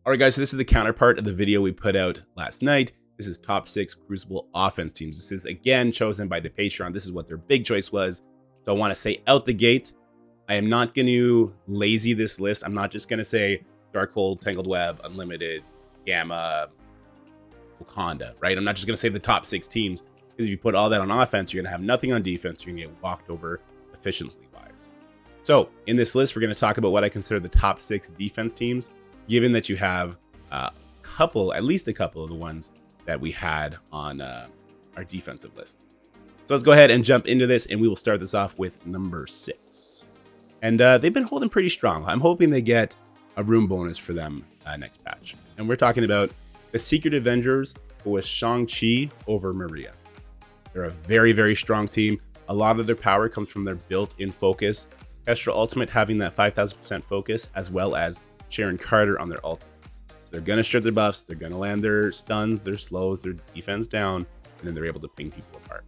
Alright guys, so this is the counterpart of the video we put out last night. This is top 6 Crucible offense teams. This is again chosen by the Patreon. This is what their big choice was. So I want to say out the gate, I am not going to lazy this list. I'm not just going to say Darkhold, Tangled Web, Unlimited, Gamma, Wakanda, right? I'm not just going to say the top 6 teams, because if you put all that on offense, you're going to have nothing on defense. You're going to get walked over efficiently wise. So in this list, we're going to talk about what I consider the top 6 defense teams, given that you have at least a couple of the ones that we had on our defensive list. So let's go ahead and jump into this, and we will start this off with number 6. And they've been holding pretty strong. I'm hoping they get a room bonus for them next patch. And we're talking about the Secret Avengers with Shang-Chi over Maria. They're a very, very strong team. A lot of their power comes from their built-in focus. Kestrel Ultimate having that 5,000% focus, as well as Sharon Carter on their ultimate. So they're going to strip their buffs, they're going to land their stuns, their slows, their defense down, and then they're able to ping people apart.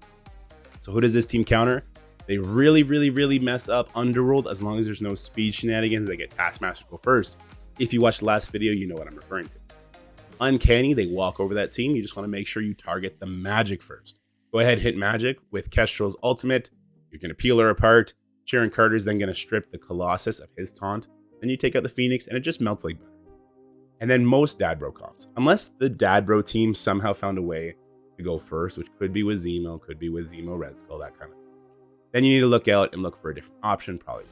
So who does this team counter? They really, really, really mess up Underworld as long as there's no speed shenanigans. They get Taskmaster to go first. If you watched the last video, you know what I'm referring to. Uncanny, they walk over that team. You just want to make sure you target the magic first. Go ahead, hit magic with Kestrel's ultimate. You're going to peel her apart. Sharon Carter's then going to strip the Colossus of his taunt. Then you take out the Phoenix, and it just melts like butter. And then most Dadbro comps, unless the Dadbro team somehow found a way to go first, which could be with Zemo, could be with Zemo Red Skull, that kind of thing. Then you need to look out and look for a different option, probably.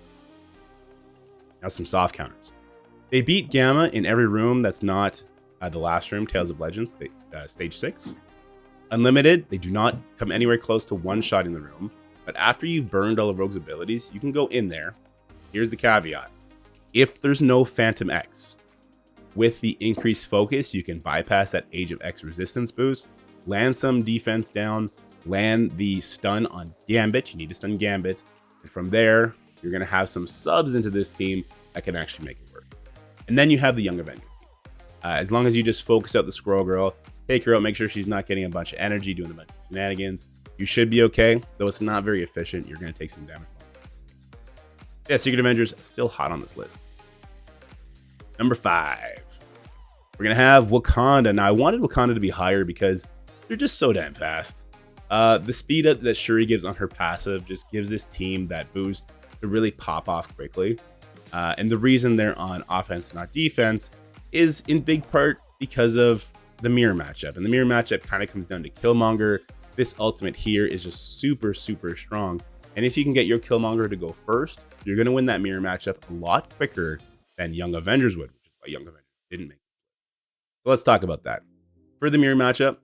Now some soft counters. They beat Gamma in every room that's not the last room, Tales of Legends, stage 6. Unlimited, they do not come anywhere close to one-shotting the room, but after you've burned all of Rogue's abilities, you can go in there. Here's the caveat. If there's no Phantom X, with the increased focus, you can bypass that Age of X resistance boost, land some defense down, land the stun on Gambit. You need to stun Gambit. And from there, you're going to have some subs into this team that can actually make it work. And then you have the Young Avenger team. As long as you just focus out the Squirrel Girl, take her out, make sure she's not getting a bunch of energy, doing a bunch of shenanigans, you should be okay. Though it's not very efficient, you're going to take some damage. Yeah, Secret Avengers still hot on this list. Number 5. We're going to have Wakanda. Now, I wanted Wakanda to be higher because they're just so damn fast. The speed up that Shuri gives on her passive just gives this team that boost to really pop off quickly. And the reason they're on offense, not defense, is in big part because of the mirror matchup. And the mirror matchup kind of comes down to Killmonger. This ultimate here is just super, super strong. And if you can get your Killmonger to go first, you're going to win that mirror matchup a lot quicker than Young Avengers would, which is why Young Avengers didn't make it. So let's talk about that. For the mirror matchup,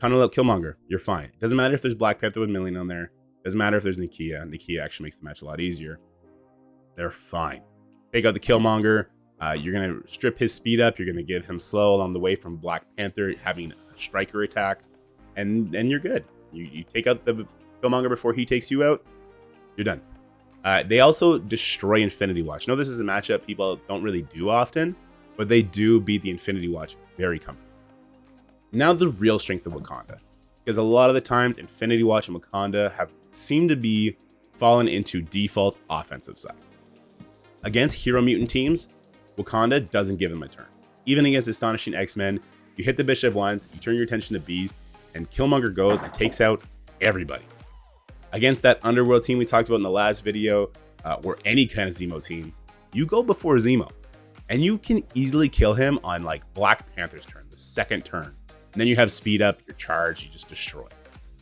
tunnel out Killmonger, you're fine. It doesn't matter if there's Black Panther with Million on there. It doesn't matter if there's Nakia. Nakia actually makes the match a lot easier. They're fine. Take out the Killmonger. You're going to strip his speed up. You're going to give him slow along the way from Black Panther having a striker attack. And you're good. You take out the Killmonger before he takes you out. You're done. They also destroy Infinity Watch. I know this is a matchup people don't really do often, but they do beat the Infinity Watch very comfortably. Now the real strength of Wakanda. Because a lot of the times Infinity Watch and Wakanda have seemed to be fallen into default offensive side. Against Hero Mutant teams, Wakanda doesn't give them a turn. Even against Astonishing X-Men, you hit the Bishop once, you turn your attention to Beast, and Killmonger goes and takes out everybody. Against that Underworld team we talked about in the last video, or any kind of Zemo team, you go before Zemo. And you can easily kill him on like Black Panther's turn, the second turn. And then you have speed up, your charge, you just destroy.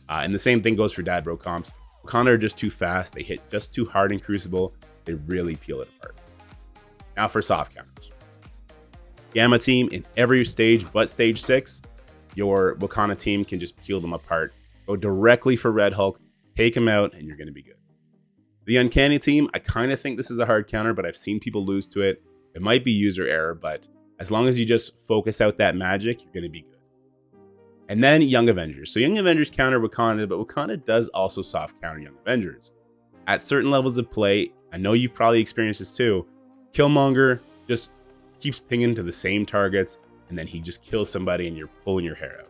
And the same thing goes for Dadbro comps. Wakanda are just too fast, they hit just too hard in Crucible, they really peel it apart. Now for soft counters. Gamma team in every stage but stage 6, your Wakanda team can just peel them apart. Go directly for Red Hulk, take him out, and you're going to be good. The Uncanny team, I kind of think this is a hard counter, but I've seen people lose to it. It might be user error, but as long as you just focus out that magic, you're going to be good. And then Young Avengers. So Young Avengers counter Wakanda, but Wakanda does also soft counter Young Avengers. At certain levels of play, I know you've probably experienced this too, Killmonger just keeps pinging to the same targets, and then he just kills somebody and you're pulling your hair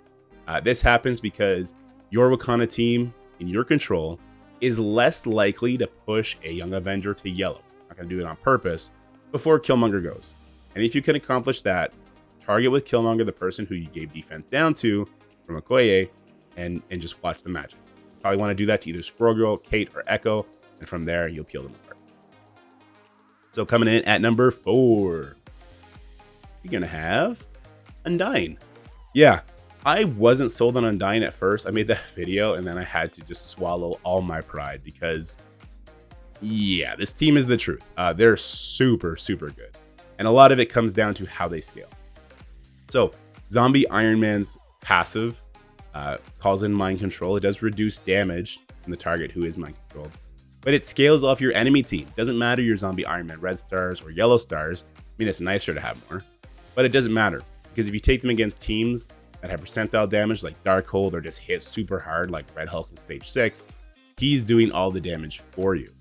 out. This happens because your Wakanda team in your control is less likely to push a Young Avenger to yellow. I'm not going to do it on purpose before Killmonger goes. And if you can accomplish that, target with Killmonger the person who you gave defense down to from Okoye, and just watch the magic. You probably want to do that to either Squirrel Girl, Kate, or Echo, and from there you'll peel them apart. So coming in at number 4, you're gonna have Undyne. Yeah, I wasn't sold on Undyne at first. I made that video and then I had to just swallow all my pride because, yeah, this team is the truth. They're super, super good. And a lot of it comes down to how they scale. So Zombie Iron Man's passive calls in mind control. It does reduce damage from the target who is mind controlled, but it scales off your enemy team. Doesn't matter your Zombie Iron Man red stars or yellow stars. I mean, it's nicer to have more, but it doesn't matter because if you take them against teams that have percentile damage like Darkhold or just hit super hard like Red Hulk in stage 6, he's doing all the damage for you.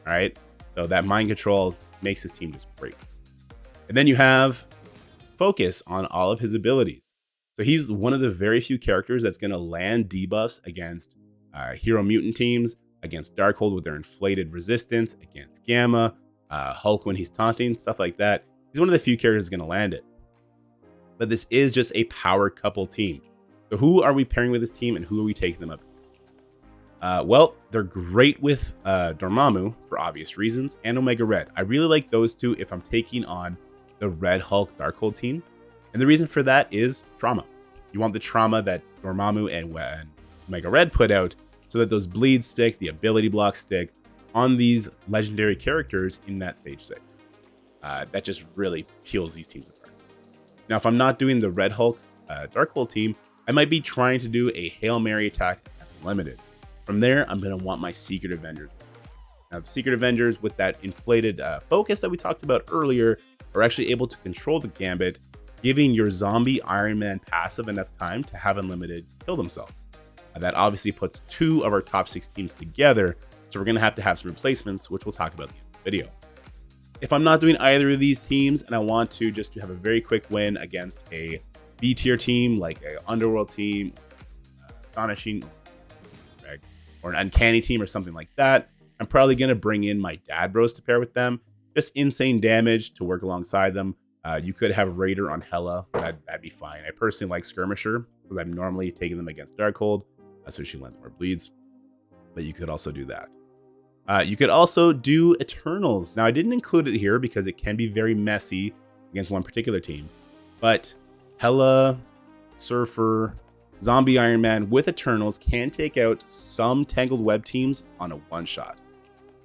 All right, so that mind control makes his team just great. And then you have focus on all of his abilities. So he's one of the very few characters that's going to land debuffs against hero mutant teams, against Darkhold with their inflated resistance, against Gamma, Hulk when he's taunting, stuff like that. He's one of the few characters that's going to land it. But this is just a power couple team. So who are we pairing with this team and who are we taking them up? Well, they're great with Dormammu for obvious reasons and Omega Red. I really like those two if I'm taking on the Red Hulk Darkhold team. And the reason for that is trauma. You want the trauma that Dormammu and Omega Red put out so that those bleeds stick, the ability blocks stick on these legendary characters in that stage 6. That just really peels these teams apart. Now, if I'm not doing the Red Hulk Darkhold team, I might be trying to do a Hail Mary attack that's limited. From there, I'm going to want my Secret Avengers. Now, the Secret Avengers with that inflated focus that we talked about earlier are actually able to control the Gambit, giving your Zombie Iron Man passive enough time to have Unlimited kill themselves. That obviously puts 2 of our top 6 teams together, so we're going to have some replacements, which we'll talk about in the video. If I'm not doing either of these teams and I want to just have a very quick win against a B tier team like a Underworld team, Astonishing, or an Uncanny team or something like that, I'm probably going to bring in my Dad Bros to pair with them. Just insane damage to work alongside them. You could have Raider on Hela. That'd be fine. I personally like Skirmisher because I'm normally taking them against Darkhold, so she lends more bleeds. But you could also do that. You could also do Eternals. Now, I didn't include it here because it can be very messy against one particular team. But Hela, Surfer, Zombie Iron Man with Eternals can take out some Tangled Web teams on a one-shot.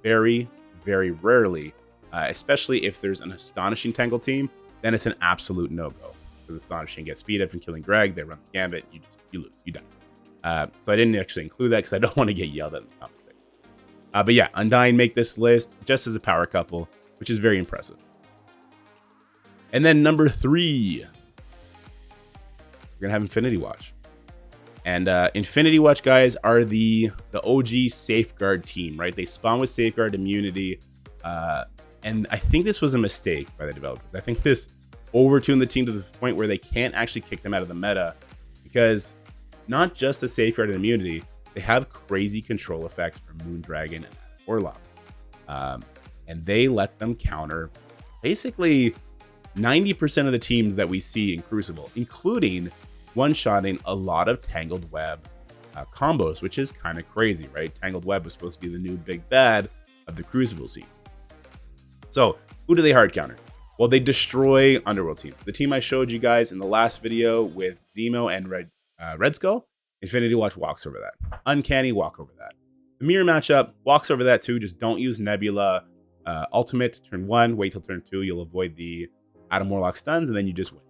Very, very rarely, especially if there's an Astonishing Tangled team, then it's an absolute no-go. Because Astonishing gets speed up and killing Greg, they run the Gambit, you lose, you die. So I didn't actually include that because I don't want to get yelled at in the comments. But yeah, Undyne make this list just as a power couple, which is very impressive. And then number 3, we're going to have Infinity Watch. And Infinity Watch guys are the OG Safeguard team, right? They spawn with Safeguard immunity. And I think this was a mistake by the developers. I think this overtuned the team to the point where they can't actually kick them out of the meta because not just the Safeguard and immunity, they have crazy control effects from Moondragon and Orlok. And they let them counter basically 90% of the teams that we see in Crucible, including one-shotting a lot of Tangled Web combos, which is kind of crazy, right? Tangled Web was supposed to be the new big bad of the Crucible scene. So who do they hard counter? Well, they destroy Underworld teams. The team I showed you guys in the last video with Zemo and Red Skull, Infinity Watch walks over that. Uncanny walk over that. The mirror matchup walks over that too. Just don't use Nebula ultimate turn 1. Wait till turn 2. You'll avoid the Adam Warlock stuns, and then you just win.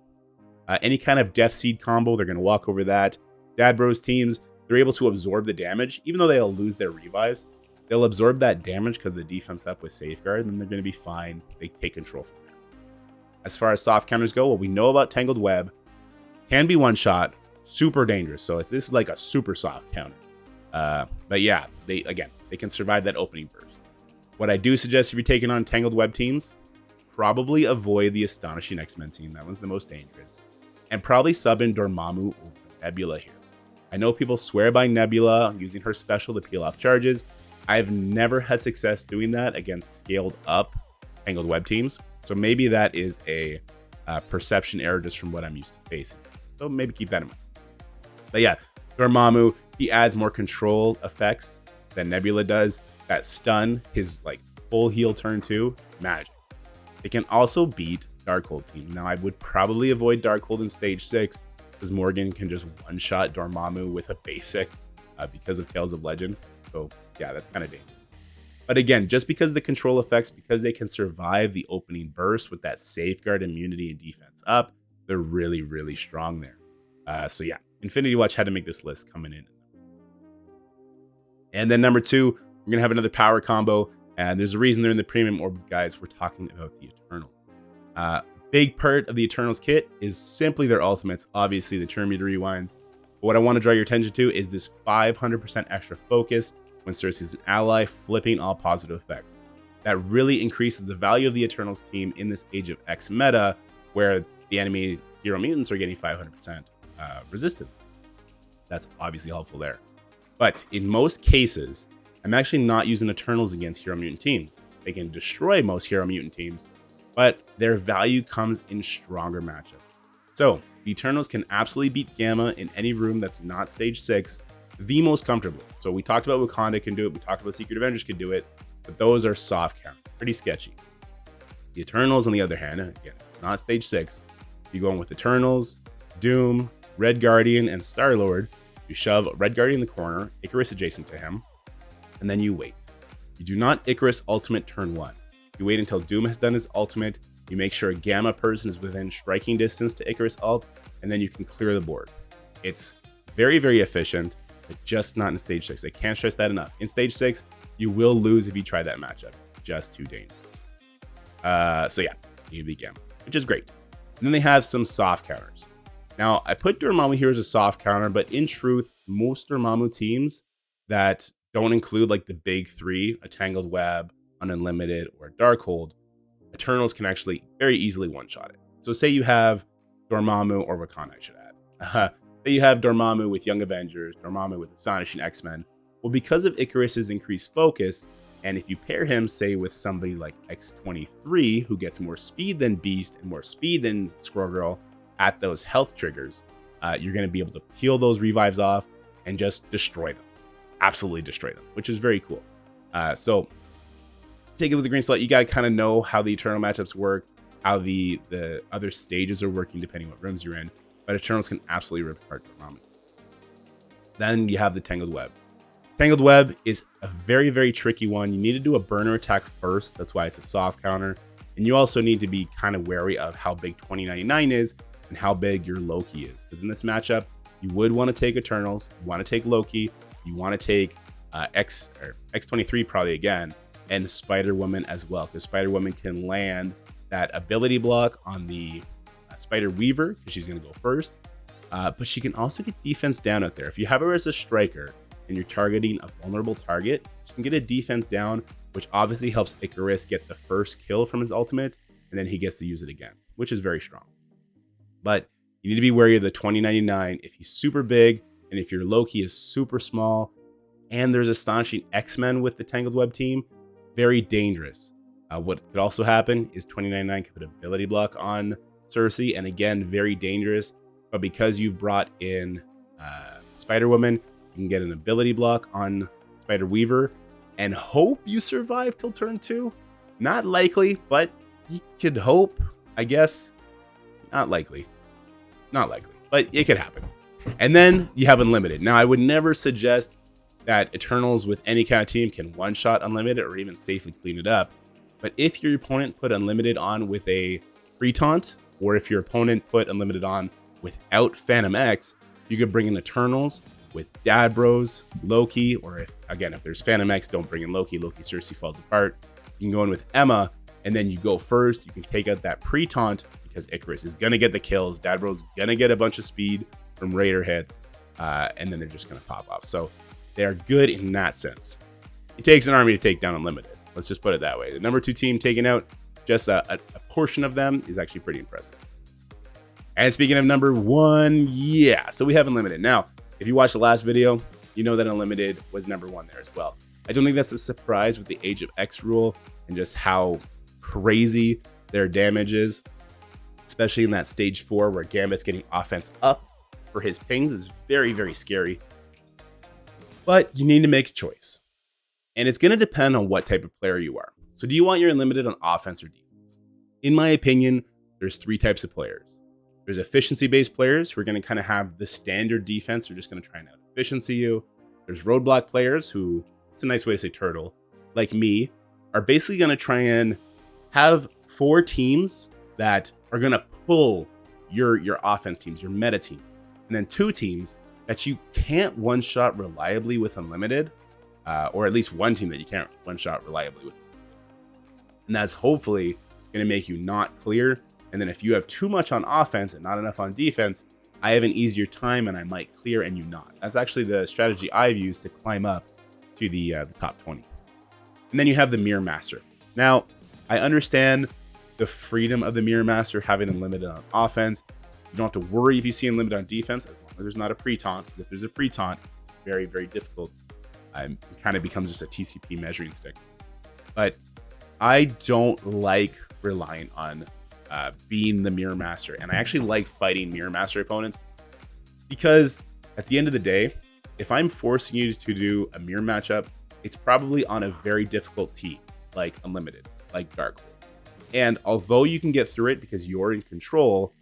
Any kind of Death Seed combo, they're going to walk over that. Dad Bros teams, they're able to absorb the damage. Even though they'll lose their revives, they'll absorb that damage because the defense up with Safeguard, and they're going to be fine. They take control from there. As far as soft counters go, what we know about Tangled Web can be one shot, super dangerous. So if this is like a super soft counter. But yeah, they can survive that opening burst. What I do suggest if you're taking on Tangled Web teams, probably avoid the Astonishing X-Men team. That one's the most dangerous. And probably sub in Dormammu over Nebula here. I know people swear by Nebula, using her special to peel off charges. I've never had success doing that against scaled up Tangled Web teams. So maybe that is a perception error just from what I'm used to facing. So maybe keep that in mind. But yeah, Dormammu, he adds more control effects than Nebula does. That stun, his like full heal turn 2, magic. It can also beat Darkhold team. Now I would probably avoid Darkhold in stage 6 because Morgan can just one-shot Dormammu with a basic because of Tales of Legend. So yeah, that's kind of dangerous. But again, just because the control effects, because they can survive the opening burst with that safeguard, immunity, and defense up, they're really, really strong there. So yeah, Infinity Watch had to make this list coming in. And then number 2, we're going to have another power combo. And there's a reason they're in the premium orbs, guys. We're talking about the Eternals. Big part of the Eternals kit is simply their ultimates. Obviously, the turn meter rewinds. But what I want to draw your attention to is this 500% extra focus when Cersei's an ally, flipping all positive effects. That really increases the value of the Eternals team in this Age of X meta, where the enemy hero mutants are getting 500% resistance. That's obviously helpful there. But in most cases, I'm actually not using Eternals against hero mutant teams. They can destroy most hero mutant teams, but their value comes in stronger matchups. So the Eternals can absolutely beat Gamma in any room that's not stage 6 the most comfortably. So we talked about Wakanda can do it, we talked about Secret Avengers can do it, but those are soft count, pretty sketchy. The Eternals, on the other hand, again, not stage 6, you go in with Eternals, Doom, Red Guardian, and Star-Lord. You shove Red Guardian in the corner, Icarus adjacent to him, and then you wait. You do not Icarus ultimate turn 1. You wait until Doom has done his ultimate, you make sure a Gamma person is within striking distance to Icarus ult, and then you can clear the board. It's very, very efficient, but just not in stage 6. I can't stress that enough. In stage 6, you will lose if you try that matchup. It's just too dangerous. So yeah, you beat Gamma, which is great. And then they have some soft counters. Now, I put Dormammu here as a soft counter, but in truth, most Dormammu teams that don't include like the big 3, a Tangled Web, an Unlimited, or a Darkhold, Eternals can actually very easily one-shot it. So say you have Dormammu, or Wakanda, I should add. Say you have Dormammu with Young Avengers, Dormammu with Astonishing X-Men. Well, because of Icarus's increased focus, and if you pair him, say, with somebody like X-23, who gets more speed than Beast and more speed than Squirrel Girl at those health triggers, you're going to be able to peel those revives off and just destroy them. Absolutely destroy them, which is very cool. So take it with a grain of salt. You got to kind of know how the Eternal matchups work, how the other stages are working depending what rooms you're in. But Eternals can absolutely rip apart Dormammu. Then you have the Tangled Web. Tangled Web is a very, very tricky one. You need to do a burner attack first. That's why it's a soft counter. And you also need to be kind of wary of how big 2099 is and how big your Loki is. Because in this matchup, you would want to take Eternals, you want to take Loki, you want to take X-23 probably again, and Spider-Woman as well. Because Spider-Woman can land that ability block on the Spider Weaver, because she's going to go first. But she can also get defense down out there. If you have her as a striker and you're targeting a vulnerable target, she can get a defense down, which obviously helps Icarus get the first kill from his ultimate, and then he gets to use it again, which is very strong. But you need to be wary of the 2099 if he's super big, and if your Loki is super small, and there's Astonishing X-Men with the Tangled Web team, very dangerous. What could also happen is 2099 could put ability block on Cersei, and again, very dangerous. But because you've brought in Spider-Woman, you can get an ability block on Spider Weaver and hope you survive till turn 2. Not likely, but you could hope, I guess. Not likely, but it could happen. And then you have Unlimited. Now, I would never suggest that Eternals with any kind of team can one-shot Unlimited or even safely clean it up. But if your opponent put Unlimited on with a pre-taunt, or if your opponent put Unlimited on without Phantom X, you could bring in Eternals with Dad Bros, Loki, or if there's Phantom X, don't bring in Loki. Loki Cersei falls apart. You can go in with Emma, and then you go first. You can take out that pre-taunt because Icarus is going to get the kills. Dad Bros is going to get a bunch of speed from Raider hits, and then they're just going to pop off. So they're good in that sense. It takes an army to take down Unlimited. Let's just put it that way. The number 2 team taking out just a portion of them is actually pretty impressive. And speaking of number 1, yeah, so we have Unlimited. Now, if you watched the last video, you know that Unlimited was number 1 there as well. I don't think that's a surprise with the Age of X rule and just how crazy their damage is. especially in that stage 4 where Gambit's getting offense up for his pings is very, very scary. But you need to make a choice. And it's going to depend on what type of player you are. So do you want your unlimited on offense or defense? In my opinion, there's 3 types of players. There's efficiency-based players who are going to kind of have the standard defense. They're just going to try and out-efficiency you. There's roadblock players who, it's a nice way to say turtle, like me, are basically going to try and have 4 teams that are going to pull your offense teams, your meta team. And then 2 teams that you can't one-shot reliably with unlimited, or at least 1 team that you can't one-shot reliably with. And that's hopefully going to make you not clear. And then if you have too much on offense and not enough on defense, I have an easier time and I might clear and you not. That's actually the strategy I've used to climb up to the top 20. And then you have the Mirror Master. Now, I understand the freedom of the Mirror Master having unlimited on offense. You don't have to worry if you see unlimited on defense as long as there's not a pre-taunt. If there's a pre-taunt, it's very, very difficult. It kind of becomes just a TCP measuring stick. But I don't like relying on being the Mirror Master. And I actually like fighting Mirror Master opponents because at the end of the day, if I'm forcing you to do a mirror matchup, it's probably on a very difficult team, like Unlimited, like Dark Hole. And although you can get through it because you're in control,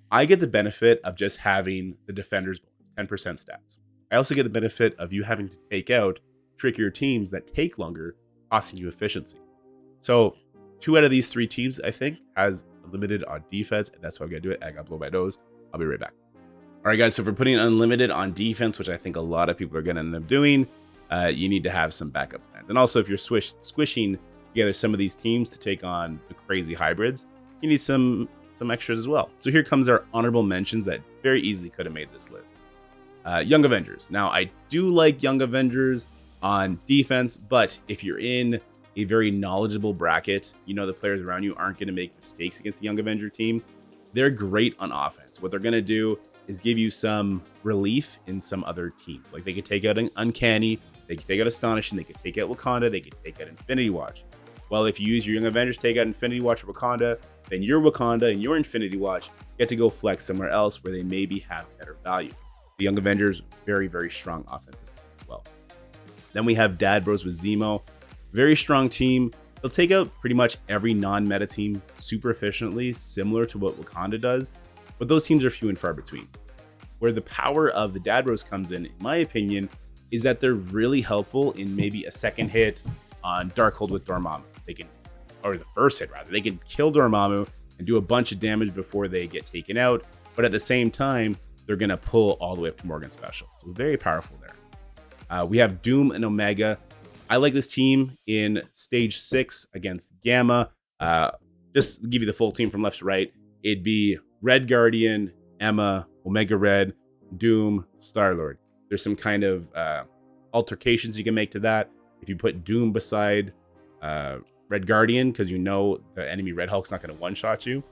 I get the benefit of just having the defender's 10% stats. I also get the benefit of you having to take out trickier teams that take longer, costing you efficiency. So 2 out of these 3 teams, I think, has unlimited on defense, and that's why I'm going to do it. I got to blow my nose. I'll be right back. All right, guys, so for putting unlimited on defense, which I think a lot of people are going to end up doing, you need to have some backup plans. And also, if you're squishing together some of these teams to take on the crazy hybrids, you need some extras as well. So here comes our honorable mentions that very easily could have made this list. Young Avengers. Now, I do like Young Avengers on defense, but if you're in a very knowledgeable bracket, you know the players around you aren't going to make mistakes against the Young Avenger team. They're great on offense. What they're going to do is give you some relief in some other teams. Like they could take out an Uncanny, they could take out Astonishing, they could take out Wakanda, they could take out Infinity Watch. Well, if you use your Young Avengers to take out Infinity Watch or Wakanda, then your Wakanda and your Infinity Watch get to go flex somewhere else where they maybe have better value. The Young Avengers, very, very strong offensive as well. Then we have Dad Bros with Zemo. Very strong team. They'll take out pretty much every non-meta team super efficiently, similar to what Wakanda does, but those teams are few and far between. Where the power of the Dad Bros comes in my opinion, is that they're really helpful in maybe a second hit on Darkhold with Dormammu. They can, or the first hit rather, they can kill Dormammu and do a bunch of damage before they get taken out, but at the same time, they're going to pull all the way up to Morgan Special. So very powerful there. We have Doom and Omega. I like this team in stage 6 against Gamma. Just to give you the full team from left to right, it'd be Red Guardian, Emma, Omega Red, Doom, Star-Lord. There's some kind of altercations you can make to that. If you put Doom beside Red Guardian, because you know the enemy Red Hulk's not going to one-shot you,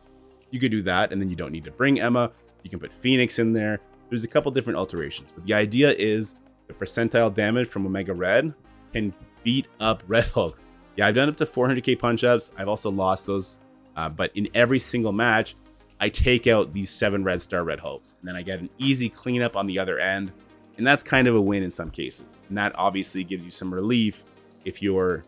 you could do that, and then you don't need to bring Emma. You can put Phoenix in there. There's a couple different alterations, but the idea is the percentile damage from Omega Red can beat up Red Hulks. Yeah, I've done up to 400k punch-ups. I've also lost those, but in every single match, I take out these 7 Red Star Red Hulks, and then I get an easy cleanup on the other end, and that's kind of a win in some cases. And that obviously gives you some relief if you're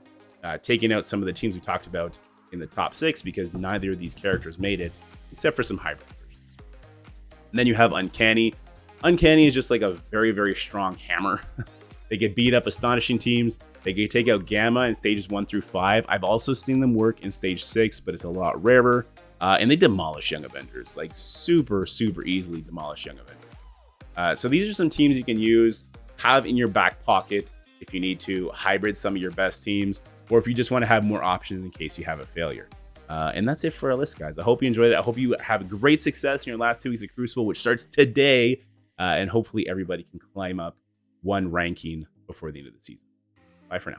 taking out some of the teams we talked about in the top 6, because neither of these characters made it, except for some hybrid versions. And then you have Uncanny. Uncanny is just like a very, very strong hammer. They get beat up Astonishing teams. They can take out Gamma in stages 1 through 5. I've also seen them work in stage 6, but it's a lot rarer. And they demolish Young Avengers, like super, super easily demolish Young Avengers. So these are some teams you can use, have in your back pocket if you need to hybrid some of your best teams, or if you just want to have more options in case you have a failure. And that's it for our list, guys. I hope you enjoyed it. I hope you have great success in your last 2 weeks of Crucible, which starts today. And hopefully everybody can climb up 1 ranking before the end of the season. Bye for now.